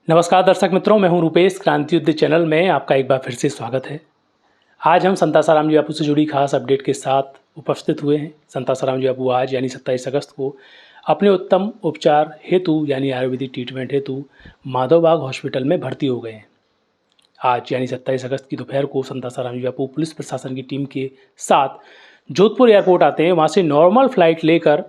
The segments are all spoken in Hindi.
नमस्कार दर्शक मित्रों, मैं हूं रूपेश। क्रांति युद्ध चैनल में आपका एक बार फिर से स्वागत है। आज हम संत आसाराम जी बापू से जुड़ी खास अपडेट के साथ उपस्थित हुए हैं। संत आसाराम जी बापू आज यानी 27 अगस्त को अपने उत्तम उपचार हेतु यानी आयुर्वेदिक ट्रीटमेंट हेतु माधवबाग हॉस्पिटल में भर्ती हो गए हैं। आज यानी 27 अगस्त की दोपहर को संत आसाराम जी बापू पुलिस प्रशासन की टीम के साथ जोधपुर एयरपोर्ट आते हैं। वहाँ से नॉर्मल फ्लाइट लेकर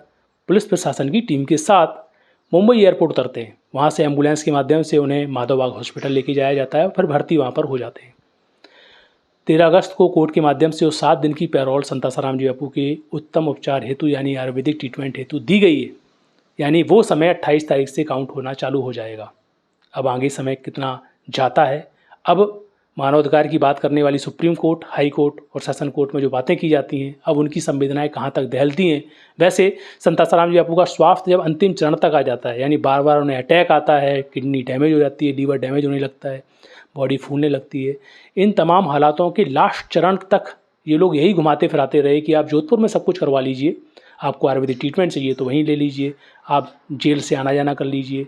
पुलिस प्रशासन की टीम के साथ मुंबई एयरपोर्ट उतरते हैं। वहाँ से एम्बुलेंस के माध्यम से उन्हें माधवबाग हॉस्पिटल लेके जाया जाता है, फिर भर्ती वहाँ पर हो जाते हैं। 13 अगस्त को कोर्ट के माध्यम से वो 7 दिन की पैरोल संत आसाराम जी बापू के उत्तम उपचार हेतु यानी आयुर्वेदिक ट्रीटमेंट हेतु दी गई है। यानी वो समय 28 तारीख से काउंट होना चालू हो जाएगा। अब आगे समय कितना जाता है, अब मानवाधिकार की बात करने वाली सुप्रीम कोर्ट, हाई कोर्ट और सेशन कोर्ट में जो बातें की जाती हैं, अब उनकी संवेदनाएं कहाँ तक दहलती हैं। वैसे संत आसाराम जी बापू का स्वास्थ्य जब अंतिम चरण तक आ जाता है, यानी बार बार उन्हें अटैक आता है, किडनी डैमेज हो जाती है, लीवर डैमेज होने लगता है, बॉडी फूलने लगती है, इन तमाम हालातों के लास्ट चरण तक ये लोग यही घुमाते फिराते रहे कि आप जोधपुर में सब कुछ करवा लीजिए, आपको आयुर्वेदिक ट्रीटमेंट चाहिए तो वहीं ले लीजिए, आप जेल से आना जाना कर लीजिए।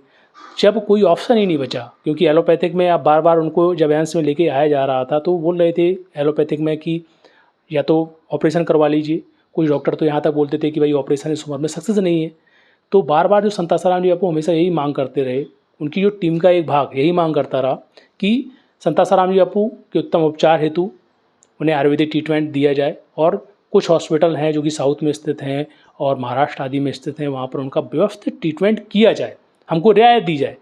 जब कोई ऑप्शन ही नहीं बचा, क्योंकि एलोपैथिक में आप बार बार उनको जब एम्स में लेके आया जा रहा था तो बोल रहे थे एलोपैथिक में कि या तो ऑपरेशन करवा लीजिए। कुछ डॉक्टर तो यहाँ तक बोलते थे कि भाई ऑपरेशन इस उम्र में सक्सेस नहीं है। तो बार बार जो संत आसाराम जी बापू हमेशा यही मांग करते रहे, उनकी जो टीम का एक भाग यही मांग करता रहा कि संत आसाराम जी बापू के उत्तम उपचार हेतु उन्हें आयुर्वेदिक ट्रीटमेंट दिया जाए। और कुछ हॉस्पिटल हैं जो कि साउथ में स्थित हैं और महाराष्ट्र आदि में स्थित हैं, वहाँ पर उनका व्यवस्थित ट्रीटमेंट किया जाए, हमको रियायत दी जाए।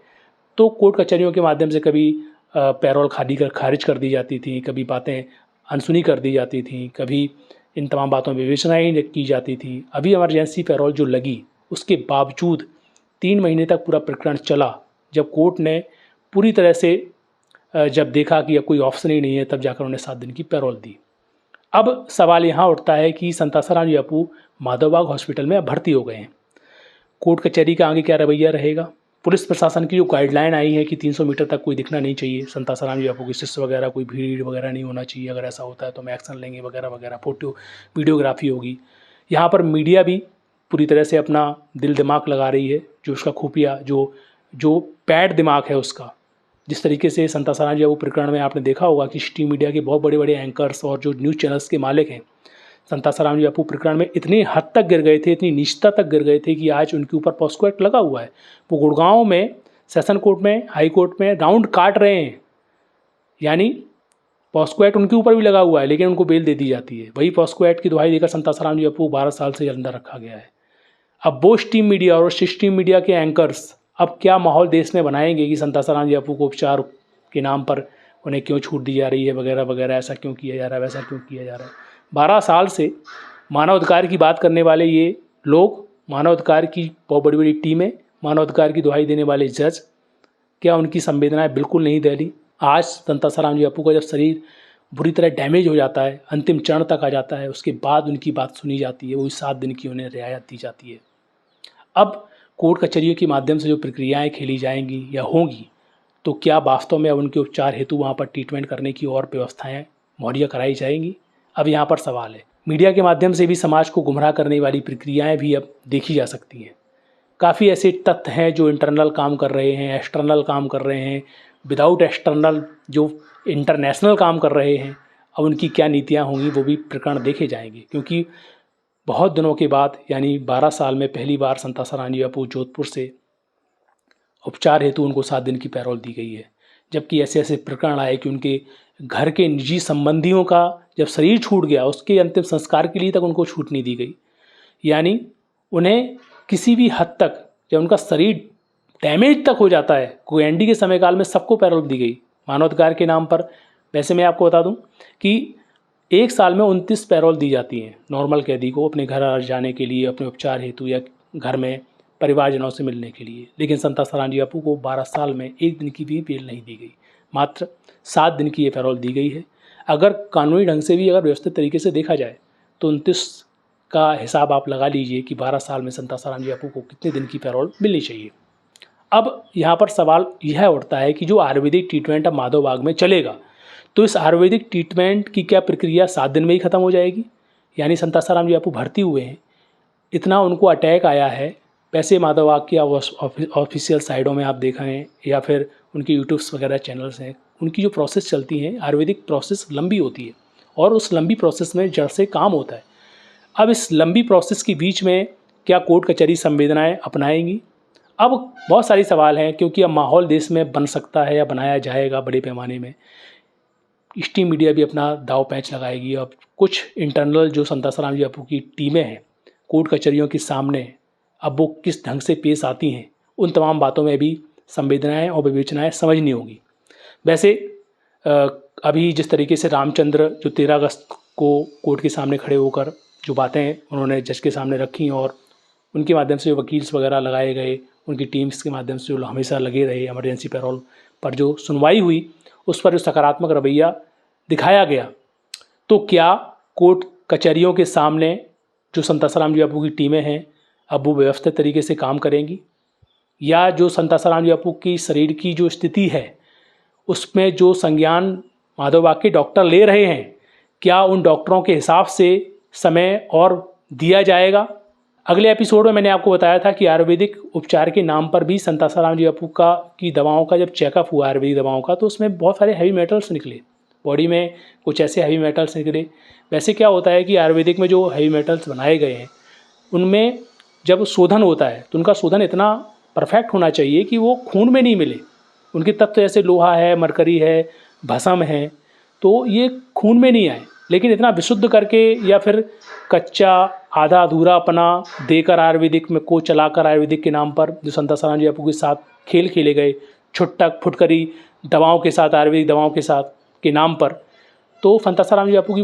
तो कोर्ट कचहरियों के माध्यम से कभी पैरोल खारिज कर दी जाती थी, कभी बातें अनसुनी कर दी जाती थी, कभी इन तमाम बातों में विवेचना ही की जाती थी। अभी इमरजेंसी पैरोल जो लगी उसके बावजूद 3 महीने तक पूरा प्रकरण चला। जब कोर्ट ने पूरी तरह से जब देखा कि अब कोई ऑप्शन ही नहीं है, तब जाकर उन्हें 7 दिन की पैरोल दी। अब सवाल यहाँ उठता है कि संत आसाराम जी बापू माधवबाग हॉस्पिटल में अब भर्ती हो गए हैं। कोर्ट कचहरी का आगे क्या रवैया रहेगा? पुलिस प्रशासन की जो गाइडलाइन आई है कि 300 मीटर तक कोई दिखना नहीं चाहिए, संत आसाराम जी बापू की शिष्य वगैरह कोई भीड़ वगैरह नहीं होना चाहिए, अगर ऐसा होता है तो हम एक्शन लेंगे वगैरह वगैरह, फोटो वीडियोग्राफी होगी। यहाँ पर मीडिया भी पूरी तरह से अपना दिल दिमाग लगा रही है, जो उसका खुफिया जो पैड दिमाग है उसका। जिस तरीके से संत आसाराम जी बापू प्रकरण में आपने देखा होगा कि सिटी मीडिया के बहुत बड़े बड़े एंकर्स और जो न्यूज़ चैनल्स के मालिक हैं, संत आसाराम जी बापू प्रकरण में इतनी हद तक गिर गए थे, इतनी नीचता तक गिर गए थे कि आज उनके ऊपर पॉस्को एक्ट लगा हुआ है। वो गुड़गांव में सेशन कोर्ट में, हाई कोर्ट में राउंड काट रहे हैं, यानी पॉस्को एक्ट उनके ऊपर भी लगा हुआ है, लेकिन उनको बेल दे दी जाती है। वही पॉस्को एक्ट की दुहाई देकर संत आसाराम जी बापू 12 साल से अंदर रखा गया है। अब वो स्ट्रीम मीडिया और स्ट्रीम मीडिया के एंकर्स अब क्या माहौल देश में बनाएंगे कि संत आसाराम जी बापू को उपचार के नाम पर उन्हें क्यों छूट दी जा रही है वगैरह वगैरह, ऐसा क्यों किया जा रहा है, वैसा क्यों किया जा रहा है। 12 साल से मानवाधिकार की बात करने वाले ये लोग, मानवाधिकार की बहुत बड़ी बड़ी टीमें, मानवाधिकार की दुहाई देने वाले जज, क्या उनकी संवेदनाएं बिल्कुल नहीं दहली? आज संत आसाराम जी बापू का जब शरीर बुरी तरह डैमेज हो जाता है, अंतिम चरण तक आ जाता है, उसके बाद उनकी बात सुनी जाती है, वही 7 दिन की उन्हें रियायत दी जाती है। अब कोर्ट कचहरियों के माध्यम से जो प्रक्रियाएँ खेली जाएंगी या होंगी, तो क्या वास्तव में अब उनके उपचार हेतु वहाँ पर ट्रीटमेंट करने की और व्यवस्थाएँ मुहैया कराई जाएंगी? अब यहाँ पर सवाल है। मीडिया के माध्यम से भी समाज को गुमराह करने वाली प्रक्रियाएं भी अब देखी जा सकती हैं। काफ़ी ऐसे तथ्य हैं जो इंटरनल काम कर रहे हैं, एक्सटर्नल काम कर रहे हैं, विदाउट एक्सटर्नल जो इंटरनेशनल काम कर रहे हैं। अब उनकी क्या नीतियाँ होंगी वो भी प्रकरण देखे जाएंगे, क्योंकि बहुत दिनों के बाद यानी 12 साल में पहली बार संत आसाराम जी बापू जोधपुर से उपचार हेतु उनको 7 दिन की पैरोल दी गई है। जबकि ऐसे ऐसे प्रकरण आए कि उनके घर के निजी संबंधियों का जब शरीर छूट गया, उसके अंतिम संस्कार के लिए तक उनको छूट नहीं दी गई। यानी उन्हें किसी भी हद तक जब उनका शरीर डैमेज तक हो जाता है, कोई एनडी के समय काल में सबको पैरोल दी गई मानवाधिकार के नाम पर। वैसे मैं आपको बता दूं कि 1 साल में 29 पैरोल दी जाती हैं नॉर्मल कैदी को अपने घर जाने के लिए, अपने उपचार हेतु या घर में परिवारजनों से मिलने के लिए। लेकिन संत आसाराम जी बापू को 12 साल में 1 दिन की भी बेल नहीं दी गई, मात्र 7 दिन की ये पैरोल दी गई है। अगर कानूनी ढंग से भी अगर व्यवस्थित तरीके से देखा जाए तो 29 का हिसाब आप लगा लीजिए कि 12 साल में संत आसाराम जी बापू को कितने दिन की पैरोल मिलनी चाहिए। अब यहाँ पर सवाल यह उठता है कि जो आयुर्वेदिक ट्रीटमेंट अब माधवबाग में चलेगा, तो इस आयुर्वेदिक ट्रीटमेंट की क्या प्रक्रिया 7 दिन में ही ख़त्म हो जाएगी? यानी संत आसाराम जी बापू भर्ती हुए हैं, इतना उनको अटैक आया है, वैसे माधवबाग की ऑफिशियल साइडों में आप देखें या फिर उनकी यूट्यूब्स वगैरह चैनल्स हैं, उनकी जो प्रोसेस चलती हैं आयुर्वेदिक प्रोसेस लंबी होती है और उस लंबी प्रोसेस में जड़ से काम होता है। अब इस लंबी प्रोसेस के बीच में क्या कोर्ट कचहरी संवेदनाएं अपनाएंगी? अब बहुत सारी सवाल हैं, क्योंकि अब माहौल देश में बन सकता है या बनाया जाएगा बड़े पैमाने में। स्ट्रीम मीडिया भी अपना दाव पैंच लगाएगी। अब कुछ इंटरनल जो संत आसाराम जी बापू की टीमें हैं कोर्ट कचहरियों के सामने, अब वो किस ढंग से पेश आती हैं, उन तमाम बातों में भी संवेदनाएं और विवेचनाएं समझनी होगी। वैसे अभी जिस तरीके से रामचंद्र जो 13 अगस्त को कोर्ट के सामने खड़े होकर जो बातें उन्होंने जज के सामने रखी और उनके माध्यम से जो वकील्स वगैरह लगाए गए, उनकी टीम्स के माध्यम से जो हमेशा लगे रहे, इमरजेंसी पैरोल पर जो सुनवाई हुई उस पर जो सकारात्मक रवैया दिखाया गया, तो क्या कोर्ट कचहरियों के सामने जो संत आसाराम जी बापू की टीमें हैं अब वो व्यवस्थित तरीके से काम करेंगी, या जो संत आसाराम जी बापू की शरीर की जो स्थिति है उसमें जो संज्ञान माधवबाग के डॉक्टर ले रहे हैं, क्या उन डॉक्टरों के हिसाब से समय और दिया जाएगा? अगले एपिसोड में मैंने आपको बताया था कि आयुर्वेदिक उपचार के नाम पर भी संत आसाराम जी बापू की दवाओं का जब चेकअप हुआ आयुर्वेदिक दवाओं का, तो उसमें बहुत सारे हैवी मेटल्स निकले, बॉडी में कुछ ऐसे हैवी मेटल्स निकले। वैसे क्या होता है कि आयुर्वेदिक में जो हैवी मेटल्स बनाए गए हैं उनमें जब शोधन होता है तो उनका शोधन इतना परफेक्ट होना चाहिए कि वो खून में नहीं मिले। उनके तत्व जैसे लोहा है, मरकरी है, भस्म है, तो ये खून में नहीं आए, लेकिन इतना विशुद्ध करके या फिर कच्चा आधा अधूरा अपना देकर आयुर्वेदिक में को चलाकर आयुर्वेदिक के नाम पर जो संत आसाराम जी बापू के साथ खेल खेले गए, छुटक फुटकरी दवाओं के साथ, आयुर्वेदिक दवाओं के साथ के नाम पर, तो संत आसाराम जी बापू की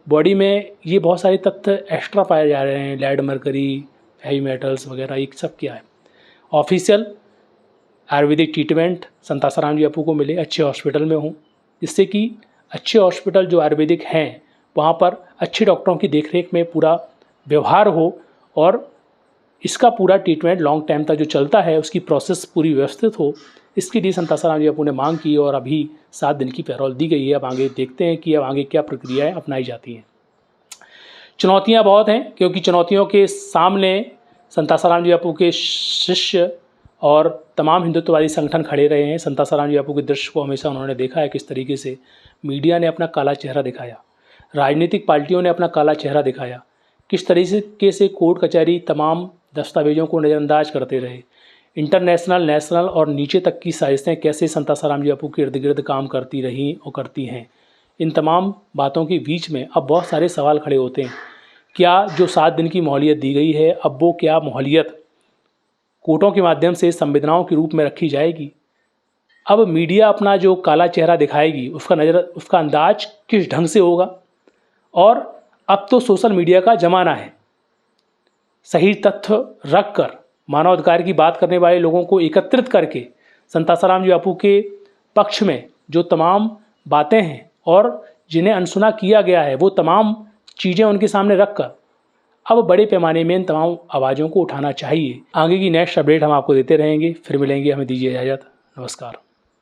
बॉडी में ये बहुत सारे तत्व एक्स्ट्रा पाए जा रहे हैं, लेड, मरकरी, हैवी मेटल्स वगैरह, ये सब क्या है। ऑफिशियल आयुर्वेदिक ट्रीटमेंट संत आसाराम जी बापू को मिले, अच्छे हॉस्पिटल में हों, जिससे कि अच्छे हॉस्पिटल जो आयुर्वेदिक हैं वहाँ पर अच्छे डॉक्टरों की देखरेख में पूरा व्यवहार हो और इसका पूरा ट्रीटमेंट लॉन्ग टाइम तक जो चलता है उसकी प्रोसेस पूरी व्यवस्थित हो। इसके लिए संत आसाराम जी बापू ने मांग की और अभी 7 दिन की पैरोल दी गई है। अब आगे देखते हैं कि अब आगे क्या प्रक्रियाएँ अपनाई जाती हैं। चुनौतियाँ बहुत हैं, क्योंकि चुनौतियों के सामने संत आसाराम जी बापू के शिष्य और तमाम हिंदुत्ववादी संगठन खड़े रहे हैं। संत आसाराम जी बापू के दृश्य को हमेशा उन्होंने देखा है किस तरीके से मीडिया ने अपना काला चेहरा दिखाया, राजनीतिक पार्टियों ने अपना काला चेहरा दिखाया, किस तरीके से कोर्ट कचहरी तमाम दस्तावेजों को नज़रअंदाज करते रहे, इंटरनेशनल, नेशनल और नीचे तक की साजिशें कैसे संत आसाराम जी बापू के इर्द गिर्द काम करती रहीं और करती हैं। इन तमाम बातों के बीच में अब बहुत सारे सवाल खड़े होते हैं। क्या जो 7 दिन की मोहलियत दी गई है, अब वो क्या मोहलियत कोर्टों के माध्यम से संवेदनाओं के रूप में रखी जाएगी? अब मीडिया अपना जो काला चेहरा दिखाएगी उसका अंदाज किस ढंग से होगा? और अब तो सोशल मीडिया का ज़माना है, सही तथ्य रख कर मानवाधिकार की बात करने वाले लोगों को एकत्रित करके संत आसाराम जी बापू के पक्ष में जो तमाम बातें हैं और जिन्हें अनसुना किया गया है वो तमाम चीज़ें उनके सामने रख कर अब बड़े पैमाने में इन तमाम आवाज़ों को उठाना चाहिए। आगे की नेक्स्ट अपडेट हम आपको देते रहेंगे। फिर मिलेंगे, हमें दीजिए इजाज़त। नमस्कार।